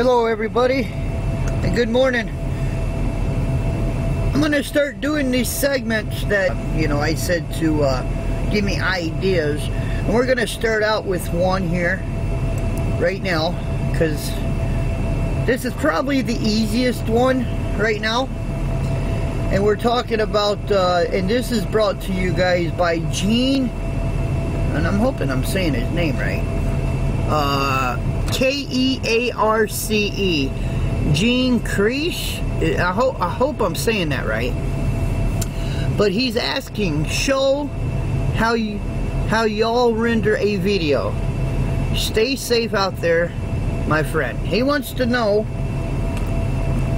Hello everybody, and good morning. I'm gonna start doing these segments that, I said to give me ideas. And we're gonna start out with one here right now, because this is probably the easiest one right now. And we're talking about, and this is brought to you guys by Gene, and I'm hoping I'm saying his name right. K-E-A-R-C-E, Gene Kearce. I hope I'm saying that right. But he's asking, show how y'all render a video. Stay safe out there, my friend. He wants to know,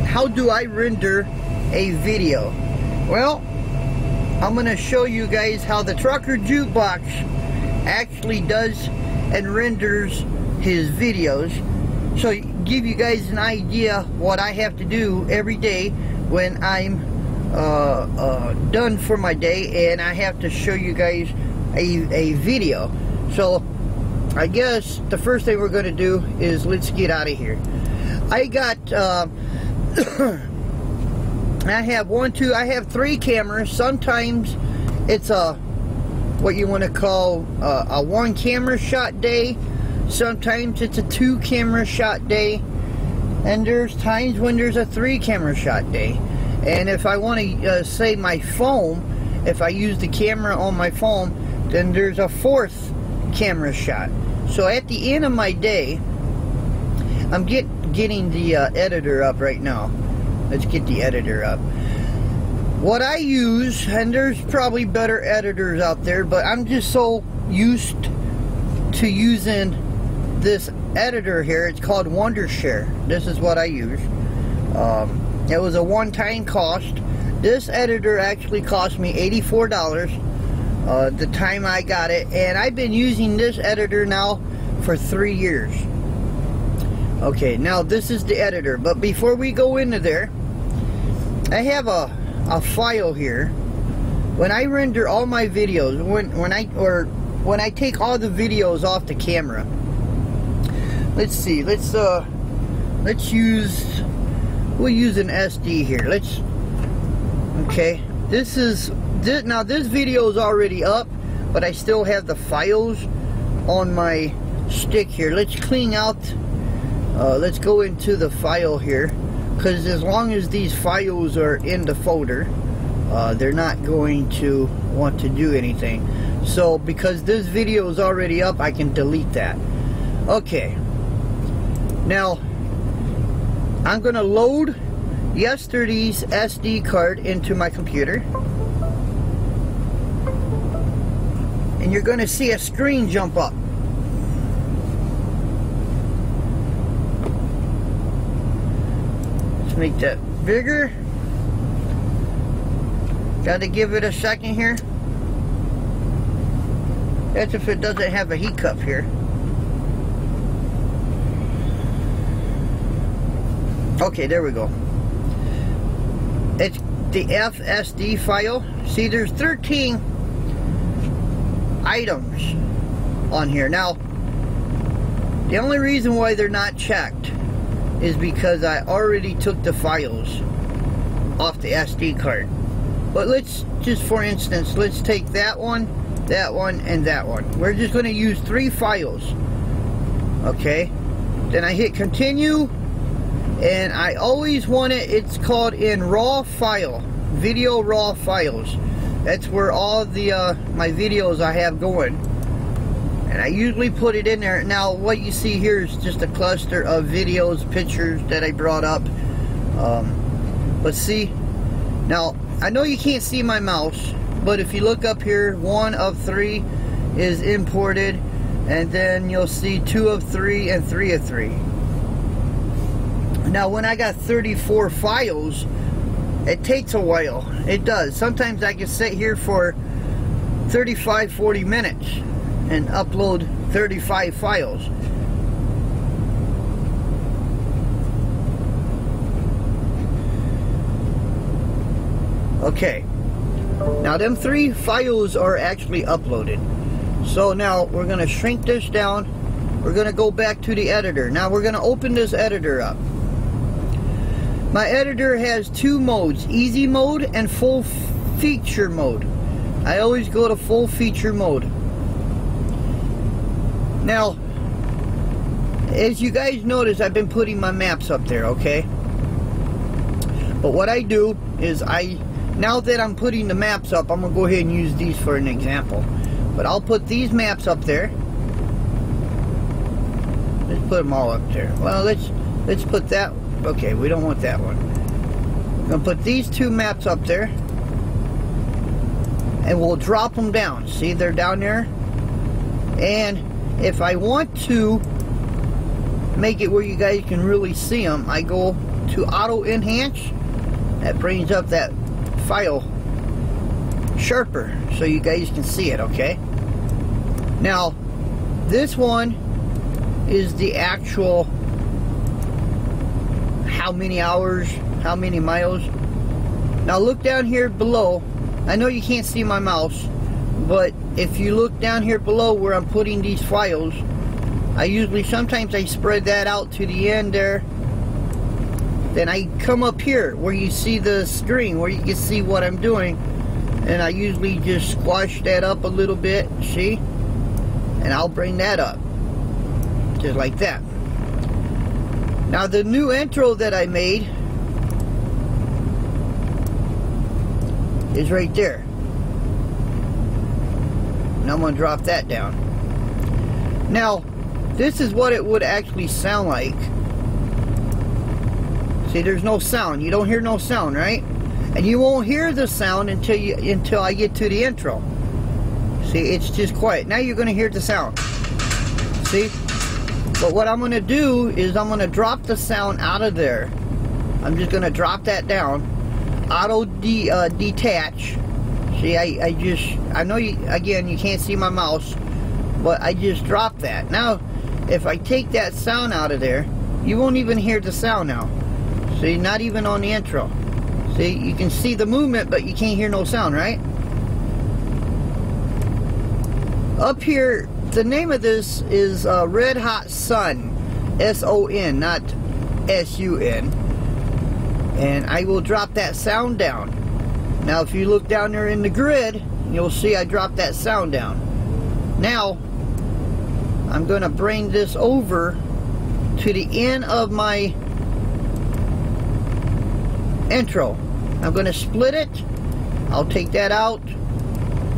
how do I render a video? Well, I'm going to show you guys how the trucker Jukebox actually does and renders his videos, so give you guys an idea what I have to do every day when I'm done for my day, and I have to show you guys a video. So I guess the first thing we're going to do is let's get out of here. I got I have 3 cameras. Sometimes it's what you want to call a 1 camera shot day. Sometimes it's a 2 camera shot day, and there's times when there's a 3 camera shot day. And if I want to say my phone, if I use the camera on my phone, then there's a 4th camera shot. So at the end of my day, I'm getting the editor up right now. Let's get the editor up. What I use, and there's probably better editors out there, but I'm just so used to using this editor here. It's called Wondershare. This is what I use. It was a one-time cost. This editor actually cost me $84 the time I got it, and I've been using this editor now for 3 years. Okay, now this is the editor, but before we go into there, I have a file here. When I render all my videos, when I take all the videos off the camera, let's see, we'll use an SD here. Okay, now this video is already up, but I still have the files on my stick here. Let's clean out, let's go into the file here, because as long as these files are in the folder, they're not going to want to do anything. So because this video is already up, I can delete that. Okay, now I'm gonna load yesterday's SD card into my computer, and you're gonna see a screen jump up. Let's make that bigger. Gotta give it a second here. That's if it doesn't have a heat cup here. Okay, there we go. It's the FSD file. See, there's 13 items on here. Now, the only reason why they're not checked is because I already took the files off the SD card. But let's just, for instance, let's take that one, and that one. We're just going to use 3 files. Okay, then I hit continue, and I always want it's called in raw file, video raw files. That's where all the my videos I have going, and I usually put it in there. Now what you see here is just a cluster of videos, pictures that I brought up. But see, now I know you can't see my mouse, but if you look up here, 1 of 3 is imported, and then you'll see 2 of 3 and 3 of 3. Now when I got 34 files, it takes a while. It does. Sometimes I can sit here for 35-40 minutes and upload 35 files. Okay, now them 3 files are actually uploaded. So now we're going to shrink this down we're going to go back to the editor. Now we're going to open this editor up. My editor has two modes, easy mode and full feature mode. I always go to full feature mode. Now, as you guys notice, I've been putting my maps up there, okay? But what I do is now that I'm putting the maps up, I'm going to go ahead and use these for an example. But I'll put these maps up there. Let's put them all up there. Well, let's put that. Okay, we don't want that one. I'm going to put these two maps up there. And we'll drop them down. See, they're down there. And if I want to make it where you guys can really see them, I go to Auto Enhance. That brings up that file sharper so you guys can see it, okay? Now, this one is the actual how many hours, how many miles. Now look down here below. I know you can't see my mouse, but if you look down here below where I'm putting these files, sometimes I spread that out to the end there. Then I come up here where you see the screen, where you can see what I'm doing, and I usually just squash that up a little bit, see? And I'll bring that up, just like that. Now the new intro that I made is right there. And I'm going to drop that down. Now, this is what it would actually sound like. See, there's no sound. You don't hear no sound, right? And you won't hear the sound until I get to the intro. See, it's just quiet. Now you're going to hear the sound. See? But what I'm going to do is I'm going to drop the sound out of there. I'm just going to drop that down. Auto detach. See, I know again you can't see my mouse, but I just dropped that. Now, if I take that sound out of there, you won't even hear the sound now. See, not even on the intro. See, you can see the movement, but you can't hear no sound, right? Up here, the name of this is Red Hot Sun, S-O-N, not S-U-N. And I will drop that sound down. Now, if you look down there in the grid, you'll see I dropped that sound down. Now, I'm going to bring this over to the end of my intro. I'm going to split it. I'll take that out.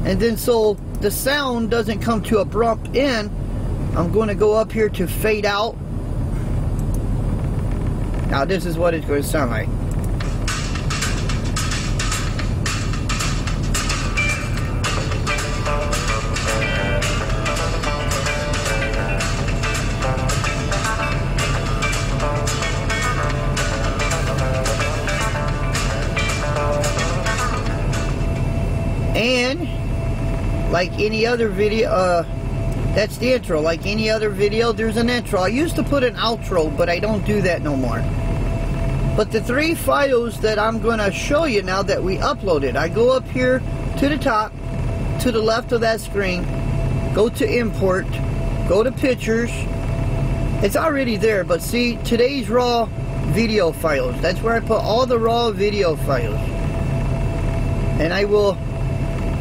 And then so the sound doesn't come to abrupt end, I'm going to go up here to fade out. Now this is what it's going to sound like. And like any other video, that's the intro. Like any other video, there's an intro. I used to put an outro, but I don't do that no more. But the three files that I'm going to show you now that we uploaded, I go up here to the top, to the left of that screen, go to import, go to pictures. It's already there, but see, today's raw video files. That's where I put all the raw video files. And I will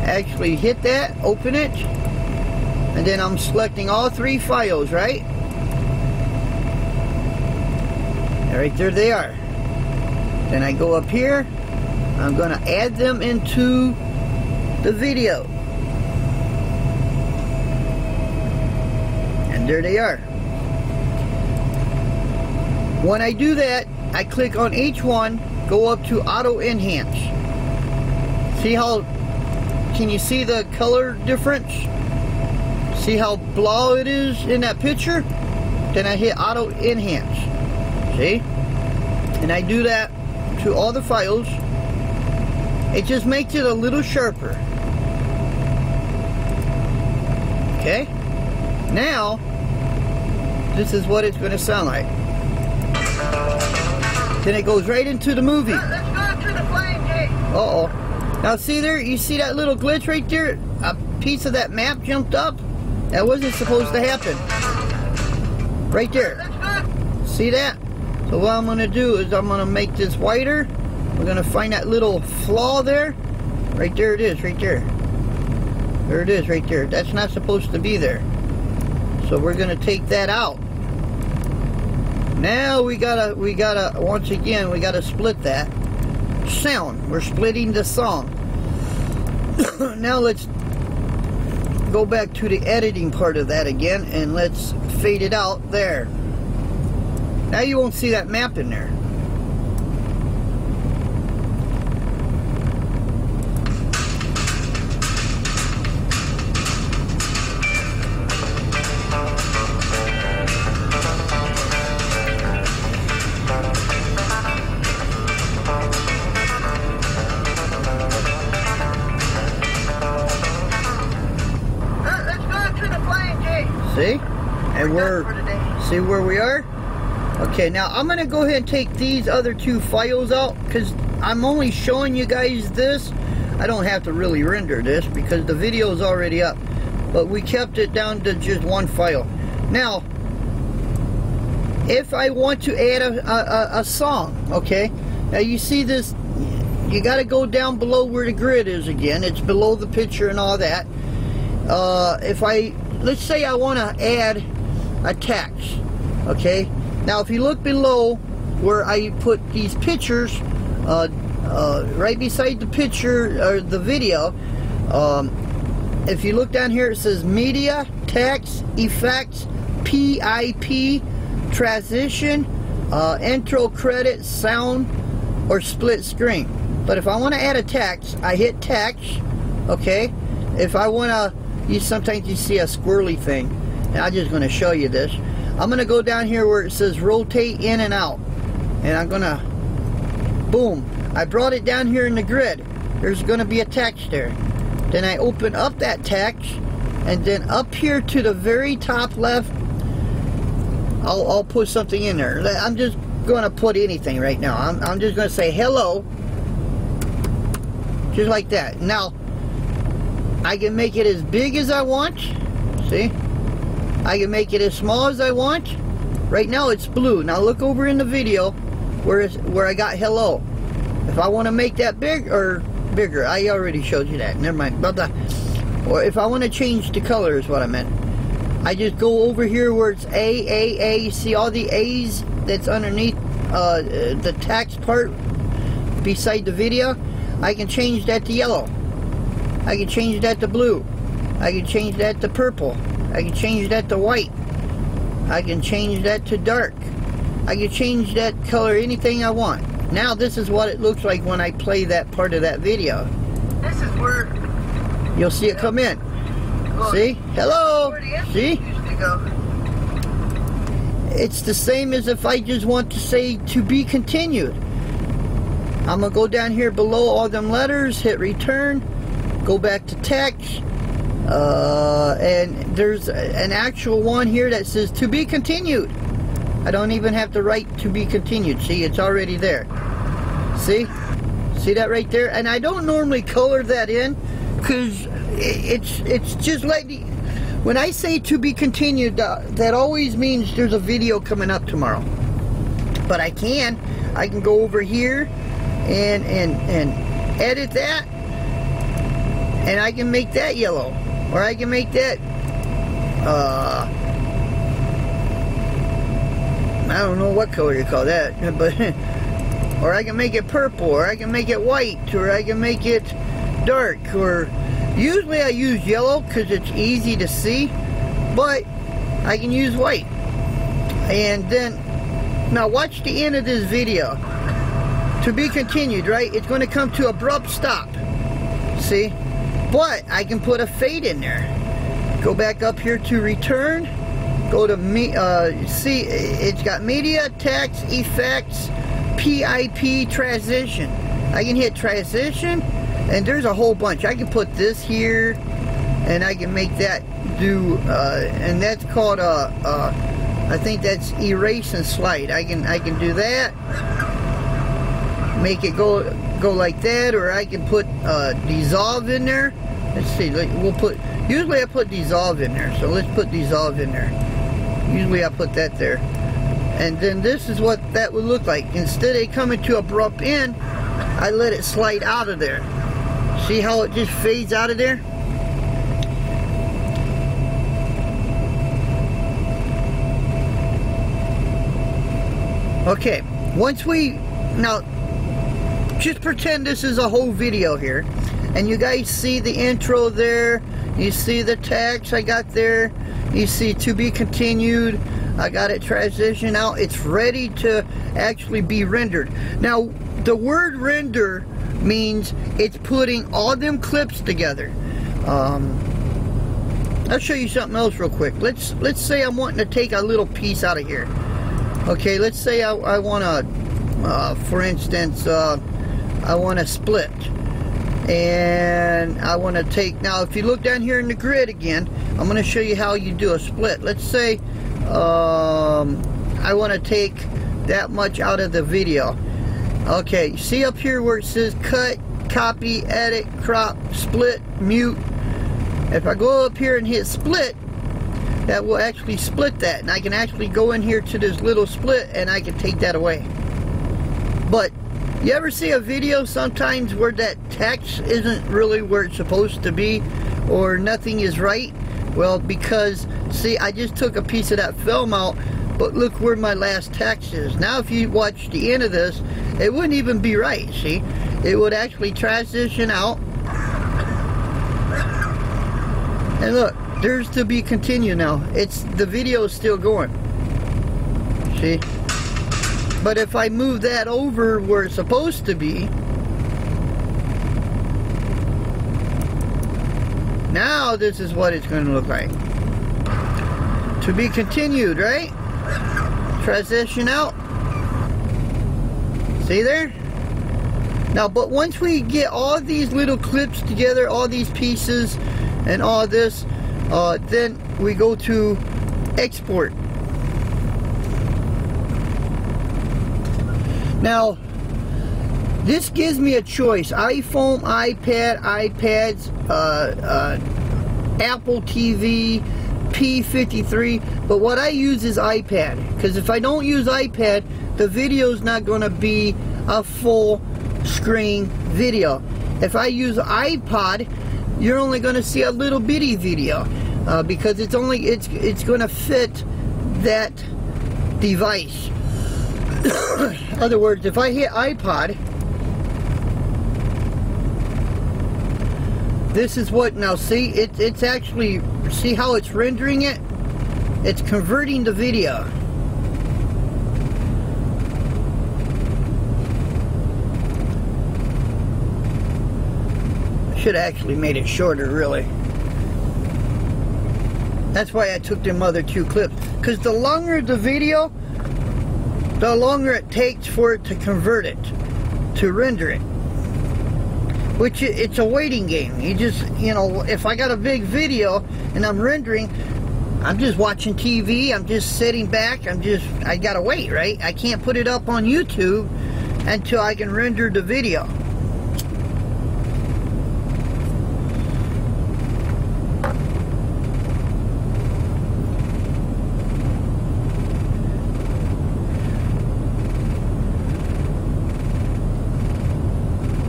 actually hit that, open it, and then I'm selecting all three files, right? Right there they are. Then I go up here, I'm going to add them into the video. And there they are. When I do that, I click on each one, go up to Auto Enhance. See how, can you see the color difference? See how blah it is in that picture? Then I hit Auto Enhance. See? And I do that to all the files. It just makes it a little sharper. Okay? Now, this is what it's going to sound like. Then it goes right into the movie. Let's go to the flying gate. Uh-oh. Now see there, you see that little glitch right there? A piece of that map jumped up? That wasn't supposed to happen. Right there. That's good. See that? So what I'm going to do is I'm going to make this whiter. We're going to find that little flaw there. Right there it is, right there. There it is, right there. That's not supposed to be there. So we're going to take that out. Now we gotta, once again, we gotta split that sound. We're splitting the song. Now let's go back to the editing part of that again, and let's fade it out there. Now you won't see that map in there. See? And see where we are? Okay, now I'm going to go ahead and take these other two files out because I'm only showing you guys this. I don't have to really render this because the video is already up. But we kept it down to just one file. Now, if I want to add a song, okay? Now you see this, you got to go down below where the grid is again. It's below the picture and all that. Let's say I want to add a text, okay? Now if you look below where I put these pictures, right beside the picture or the video, if you look down here it says media, text, effects, PIP, transition, intro credit, sound, or split screen. But if I want to add a text, I hit text, okay? If I want to, sometimes you see a squirrely thing, and I'm just going to show you this. I'm going to go down here where it says rotate in and out, and I'm going to, boom, I brought it down here in the grid. There's going to be a text there. Then I open up that text, and then up here to the very top left, I'll put something in there. I'm just going to put anything right now. I'm just going to say hello, just like that. Now I can make it as big as I want. See? I can make it as small as I want. Right now it's blue. Now look over in the video where I got hello. If I want to make that big or bigger, I already showed you that. Never mind. Or if I want to change the color is what I meant. I just go over here where it's A. See all the A's that's underneath the text part beside the video? I can change that to yellow. I can change that to blue. I can change that to purple. I can change that to white. I can change that to dark. I can change that color anything I want. Now this is what it looks like when I play that part of that video. This is where you'll see it come in. See? Hello? See? It's the same as if I just want to say to be continued. I'm going to go down here below all them letters, hit return, go back to text, and there's an actual one here that says to be continued. I don't even have to write to be continued. See, it's already there. See? See that right there? And I don't normally color that in because it's just like when I say to be continued, that always means there's a video coming up tomorrow. But I can go over here and edit that, and I can make that yellow, or I can make that I don't know what color you call that, but or I can make it purple, or I can make it white, or I can make it dark, or usually I use yellow because it's easy to see, but I can use white. And then now watch the end of this video. To be continued, right? It's going to come to abrupt stop. See? But I can put a fade in there. Go back up here to return. Go to me. See, it's got media, text, effects, PIP, transition. I can hit transition, and there's a whole bunch. I can put this here, and I can make that do, and that's called I think that's erase and slide. I can do that. Make it go like that, or I can put dissolve in there. Let's see, we'll put, usually I put dissolve in there, so let's put dissolve in there. Usually I put that there. And then this is what that would look like. Instead of coming to abrupt end, I let it slide out of there. See how it just fades out of there? Okay, now just pretend this is a whole video here, and you guys see the intro there, you see the text I got there, you see to be continued, I got it transitioned out, it's ready to actually be rendered. Now the word render means it's putting all them clips together. I'll show you something else real quick. Let's say I'm wanting to take a little piece out of here. Okay, let's say I want to, for instance, I want to split. And I want to take, now if you look down here in the grid again, I'm going to show you how you do a split. Let's say I want to take that much out of the video. Okay, see up here where it says cut, copy, edit, crop, split, mute. If I go up here and hit split, that will actually split that, and I can actually go in here to this little split and I can take that away. But you ever see a video sometimes where that text isn't really where it's supposed to be, or nothing is right? Well, because see, I just took a piece of that film out, but look where my last text is. Now if you watch the end of this, it wouldn't even be right. See, it would actually transition out, and look, there's to be continued now. It's the video is still going. See? But if I move that over where it's supposed to be, now this is what it's going to look like. To be continued, right? Transition out. See there? Now, but once we get all these little clips together, all these pieces and all this, then we go to export. Now this gives me a choice: iPhone, iPad, iPads, Apple TV, P53, but what I use is iPad, because if I don't use iPad, the video is not going to be a full screen video. If I use iPod, you're only going to see a little bitty video, because it's going to fit that device. In other words, if I hit iPod, this is what, now see, it's actually, see how it's rendering it? It's converting the video. Should have actually made it shorter, really. That's why I took them other two clips, because the longer the video, the longer it takes for it to convert it, to render it. Which, it's a waiting game. You just, you know, if I got a big video and I'm rendering, I'm just watching TV, I'm just sitting back, I gotta wait, right? I can't put it up on YouTube until I can render the video.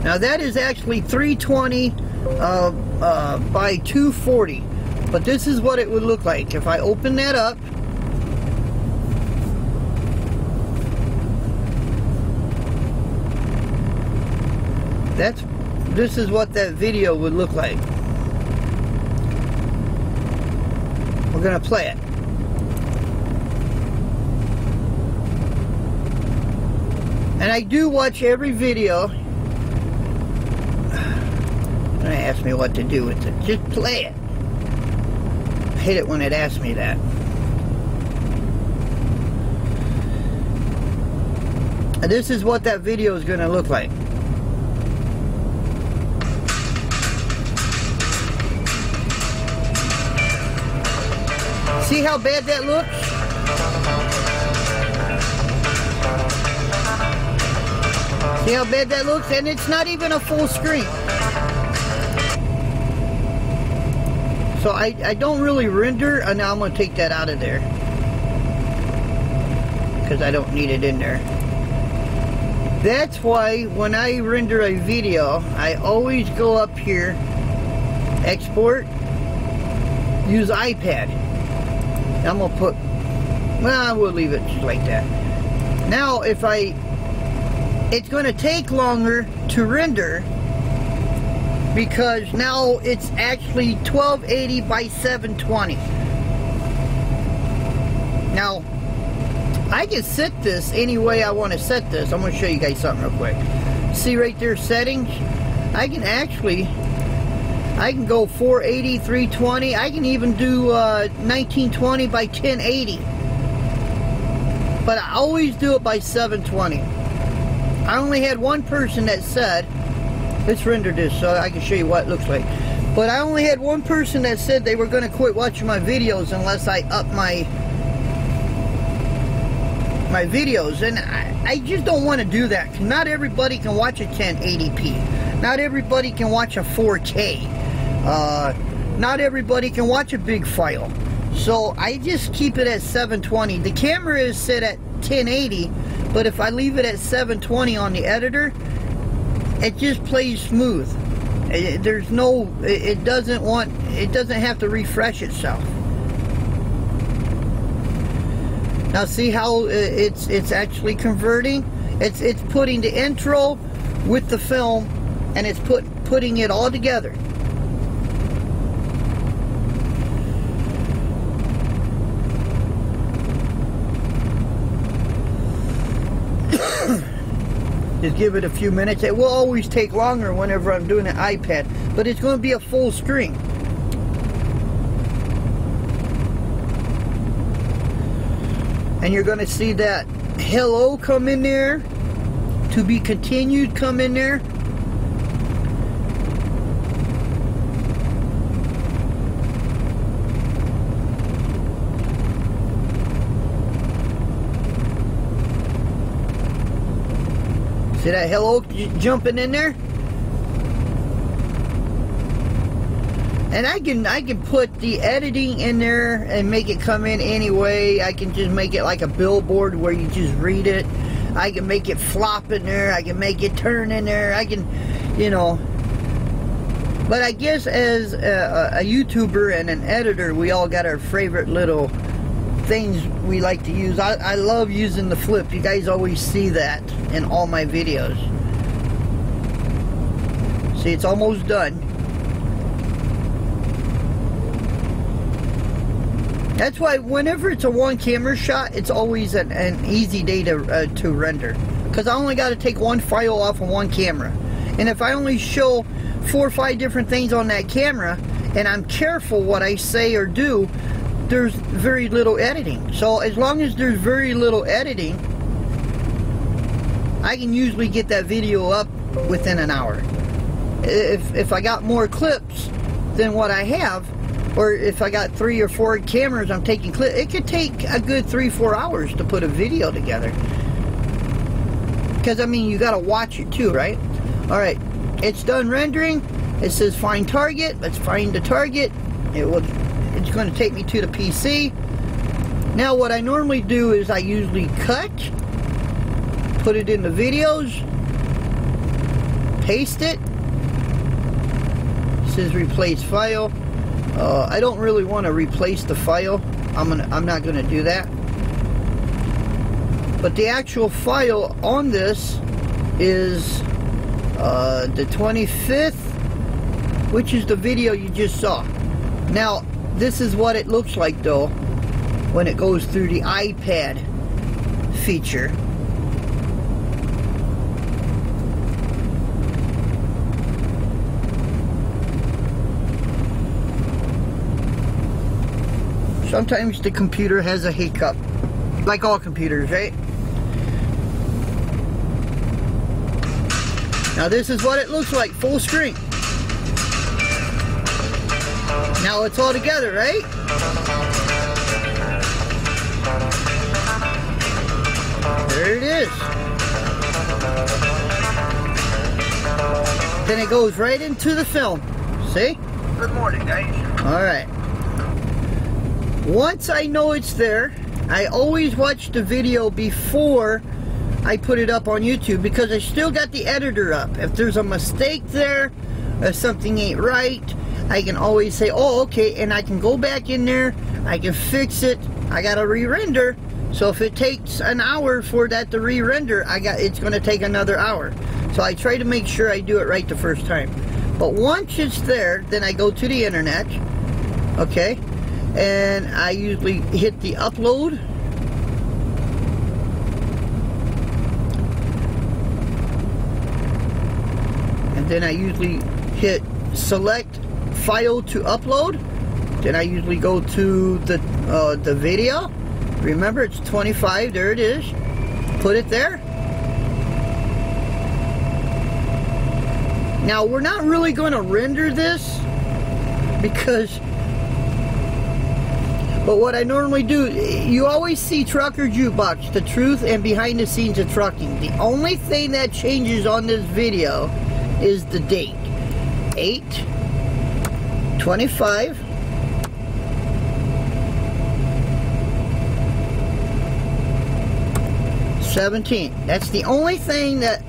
Now that is actually 320 by 240, but this is what it would look like if I open that up. This is what that video would look like. We're gonna play it. And I do watch every video. It asks me what to do with it. Just play it. I hate it when it asks me that. And this is what that video is going to look like. See how bad that looks? See how bad that looks? And it's not even a full screen. So I don't really render, and now I'm going to take that out of there. because I don't need it in there. That's why when I render a video, I always go up here, export, use iPad. I'm gonna put, well, we'll leave it just like that. Now if it's gonna take longer to render because now it's actually 1280 by 720. Now I can set this any way I want to set this. I'm going to show you guys something real quick. See right there, settings? I can go 480, 320. I can even do 1920 by 1080. But I always do it by 720. I only had one person that said, let's render this so I can show you what it looks like. But I only had one person that said they were going to quit watching my videos unless I up my videos, and I just don't want to do that, because not everybody can watch a 1080p. Not everybody can watch a 4K. Not everybody can watch a big file. So I just keep it at 720. The camera is set at 1080, but if I leave it at 720 on the editor, it just plays smooth. It doesn't have to refresh itself. Now see how it's actually converting? It's putting the intro with the film, and it's putting it all together. Just give it a few minutes. It will always take longer whenever I'm doing an iPad, but it's going to be a full screen. And you're going to see that hello come in there, to be continued come in there. See that hello jumping in there? And I can put the editing in there and make it come in any way. I can just make it like a billboard where you just read it. I can make it flop in there. I can make it turn in there. I can, you know. But I guess as a YouTuber and an editor, we all got our favorite little things we like to use. I love using the flip. You guys always see that in all my videos. See, it's almost done. That's why whenever it's a one camera shot, it's always an easy day to render, because I only got to take one file off of one camera. And if I only show 4 or 5 different things on that camera, and I'm careful what I say or do, there's very little editing. So as long as there's very little editing, I can usually get that video up within an hour. If I got more clips than what I have, or if I got 3 or 4 cameras I'm taking clips, it could take a good 3-4 hours to put a video together. Because I mean, you gotta watch it too, right? Alright, it's done rendering. It says find target. Let's find the target. It's going to take me to the PC. Now what I normally do is I usually cut, put it in the videos, paste it. It says replace file. I don't really want to replace the file. I'm not going to do that. But the actual file on this is the 25th, which is the video you just saw. Now, this is what it looks like though when it goes through the iPad feature. Sometimes the computer has a hiccup, like all computers, right? Now this is what it looks like, full screen. Now it's all together, right? There it is. Then it goes right into the film. See? Good morning, guys. Alright. Once I know it's there, I always watch the video before I put it up on YouTube, because I still got the editor up. If there's a mistake there, if something ain't right, I can always say, oh, okay, and I can go back in there, I can fix it. I gotta re-render, so if it takes an hour for that to re-render, it's gonna take another hour. So I try to make sure I do it right the first time. But once it's there, then I go to the internet, okay, and I usually hit the upload. And then I usually hit select file to upload. Then I usually go to the video. Remember, it's 25, there it is. Put it there. Now, we're not really going to render this, because, but what I normally do, you always see Trucker Jukebox, the truth and behind the scenes of trucking. The only thing that changes on this video is the date. 8/25. That's the only thing that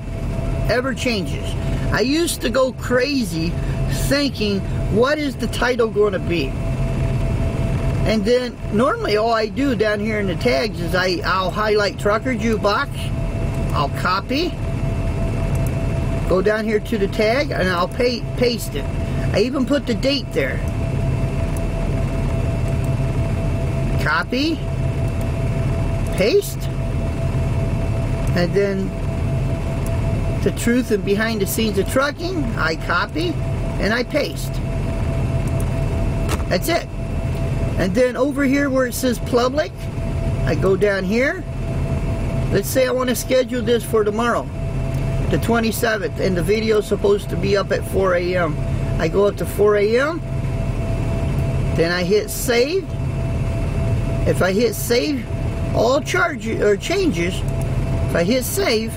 ever changes. I used to go crazy thinking, what is the title going to be? And then normally all I do down here in the tags is I'll highlight Trucker Jukebox, I'll copy, go down here to the tag, and I'll paste it. I even put the date there. Copy, paste, and then the truth and behind the scenes of trucking, I copy and I paste. That's it. And then over here where it says public, I go down here. Let's say I want to schedule this for tomorrow, the 27th, and the video is supposed to be up at 4 a.m. I go up to 4 a.m. Then I hit save. If I hit save, all charges or changes. If I hit save,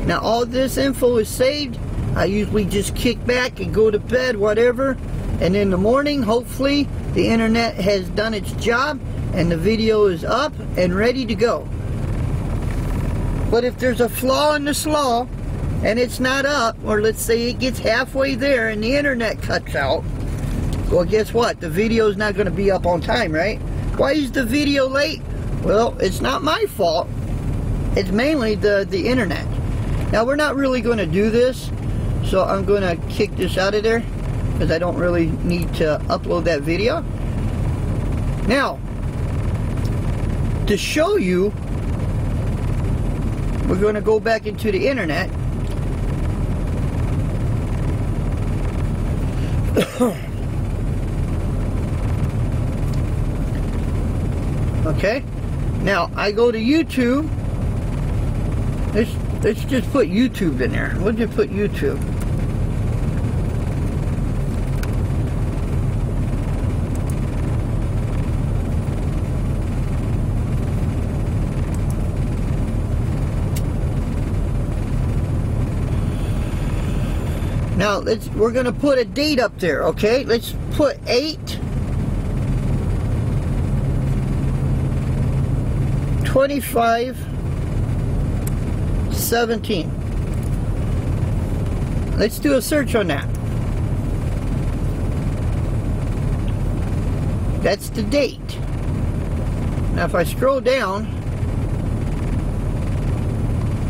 now all this info is saved. I usually just kick back and go to bed, whatever. And in the morning, hopefully, the internet has done its job and the video is up and ready to go. But if there's a flaw in the slaw and it's not up, or let's say it gets halfway there and the internet cuts out, well, guess what? The video is not going to be up on time, right? Why is the video late? Well, it's not my fault. It's mainly the internet. Now, we're not really going to do this, so I'm going to kick this out of there, because I don't really need to upload that video. Now, to show you, we're going to go back into the internet. Okay, now I go to YouTube. Let's just put YouTube in there. We'll just put YouTube. Now we're gonna put a date up there, okay? Let's put 8/25/17. Let's do a search on that. That's the date. Now if I scroll down,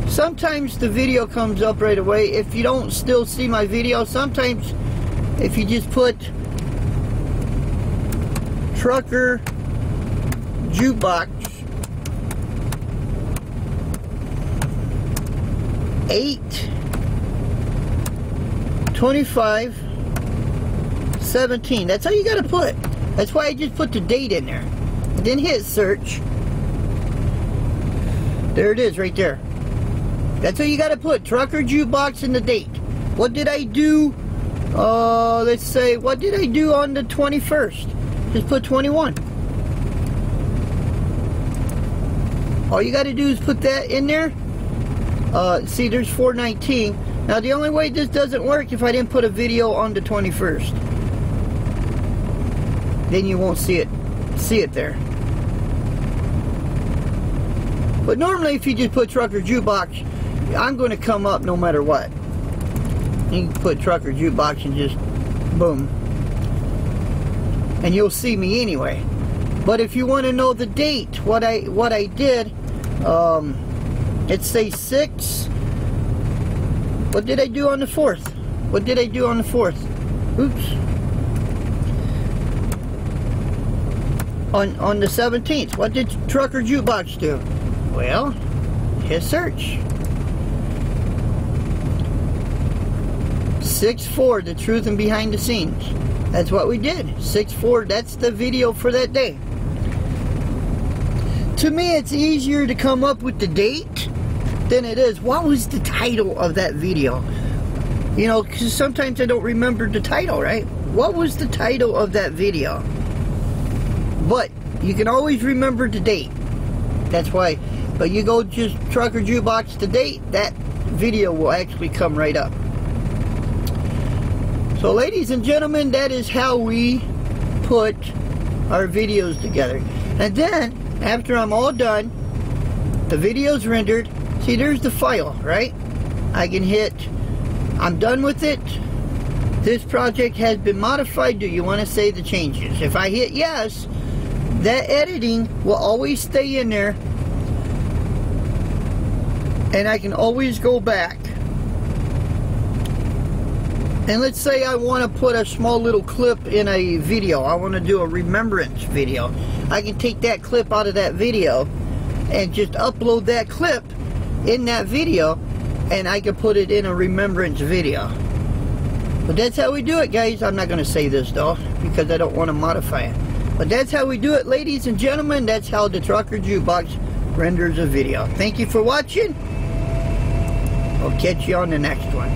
sometimes the video comes up right away. If you don't still see my video, sometimes if you just put Trucker Jukebox 8/25/17. That's all you gotta put. That's why I just put the date in there. And then hit search. There it is right there. That's all you gotta put. Trucker Jukebox and the date. What did I do? Let's say, what did I do on the 21st? Just put 21. All you gotta do is put that in there. See, there's 4/19. Now the only way this doesn't work if I didn't put a video on the 21st. Then you won't see it there. But normally if you just put Trucker Jukebox, I'm going to come up no matter what. You can put Trucker Jukebox and just boom. And you'll see me anyway. But if you want to know the date, what I did, let's say 6. What did I do on the 4th? What did I do on the 4th? Oops. On the 17th, what did Trucker Jukebox do? Well, hit search. 6/4, the truth and behind the scenes. That's what we did. 6/4, that's the video for that day. To me, it's easier to come up with the date than it is what was the title of that video. You know, because sometimes I don't remember the title, right? What was the title of that video? But you can always remember the date. That's why. But you go just Trucker Jukebox the date, that video will actually come right up. So ladies and gentlemen, that is how we put our videos together. And then, after I'm all done, the video's rendered. See, there's the file, right? I can hit, I'm done with it. This project has been modified. Do you want to save the changes? If I hit yes, that editing will always stay in there. And I can always go back. And let's say I want to put a small little clip in a video. I want to do a remembrance video. I can take that clip out of that video and just upload that clip in that video, and I can put it in a remembrance video. But that's how we do it, guys. I'm not going to say this though, because I don't want to modify it. But that's how we do it, ladies and gentlemen. That's how the Trucker Jukebox renders a video. Thank you for watching. I'll catch you on the next one.